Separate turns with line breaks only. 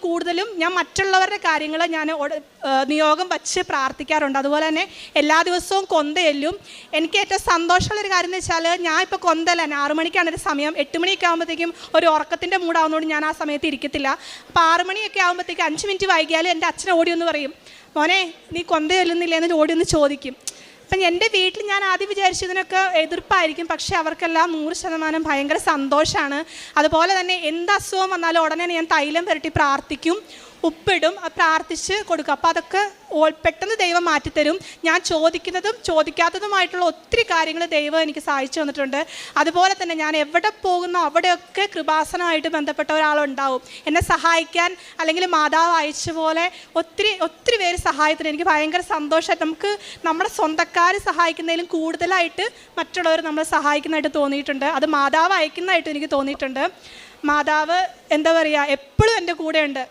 കൂടുതലും ഞാൻ മറ്റുള്ളവരുടെ കാര്യങ്ങൾ ഞാൻ നിയോഗം വച്ച് പ്രാർത്ഥിക്കാറുണ്ട്. അതുപോലെ തന്നെ എല്ലാ ദിവസവും കൊന്തയെല്ലും. എനിക്ക് ഏറ്റവും സന്തോഷമുള്ളൊരു കാര്യം എന്ന് വെച്ചാൽ, ഞാൻ ഇപ്പോൾ കൊന്തയല്ല, 6 മണിക്കാണ് ഒരു സമയം. 8 മണിയൊക്കെ ആകുമ്പോഴത്തേക്കും ഒരു ഉറക്കത്തിൻ്റെ മൂടാവുന്നതുകൊണ്ട് ഞാൻ ആ സമയത്ത് ഇരിക്കത്തില്ല. അപ്പോൾ 6 മണിയൊക്കെ ആകുമ്പോഴത്തേക്ക് 5 മിനിറ്റ് വൈകിയാലും എൻ്റെ അച്ഛൻ ഓടി ഒന്ന് പറയും, മോനെ നീ കൊന്ത ചൊല്ലുന്നില്ലേ എന്ന് ഓടി ഒന്ന് ചോദിക്കും. അപ്പം എൻ്റെ വീട്ടിൽ ഞാൻ ആദ്യം വിചാരിച്ചതിനൊക്കെ എതിർപ്പായിരിക്കും, പക്ഷേ അവർക്കെല്ലാം 100% ഭയങ്കര സന്തോഷമാണ്. അതുപോലെ തന്നെ എന്ത് അസുഖം വന്നാലും ഉടനെ ഞാൻ തൈലം പുരട്ടി പ്രാർത്ഥിക്കും, ഉപ്പിടും, പ്രാർത്ഥിച്ച് കൊടുക്കും. അപ്പോൾ അതൊക്കെ പെട്ടെന്ന് ദൈവം മാറ്റിത്തരും. ഞാൻ ചോദിക്കുന്നതും ചോദിക്കാത്തതുമായിട്ടുള്ള ഒത്തിരി കാര്യങ്ങൾ ദൈവം എനിക്ക് സഹായിച്ചു തന്നിട്ടുണ്ട്. അതുപോലെ തന്നെ ഞാൻ എവിടെ പോകുന്നോ അവിടെയൊക്കെ കൃപാസനമായിട്ട് ബന്ധപ്പെട്ട ഒരാളുണ്ടാവും എന്നെ സഹായിക്കാൻ. അല്ലെങ്കിൽ മാതാവ് അയച്ച പോലെ ഒത്തിരി പേര് സഹായത്തിന് എനിക്ക് ഭയങ്കര സന്തോഷമായിട്ട്, നമുക്ക് നമ്മുടെ സ്വന്തക്കാർ സഹായിക്കുന്നതിലും കൂടുതലായിട്ട് മറ്റുള്ളവർ നമ്മളെ സഹായിക്കുന്നതായിട്ട് തോന്നിയിട്ടുണ്ട്. അത് മാതാവ് അയക്കുന്നതായിട്ട് എനിക്ക് തോന്നിയിട്ടുണ്ട്. മാതാവ് എന്താ പറയുക, എപ്പോഴും എൻ്റെ കൂടെ ഉണ്ട്.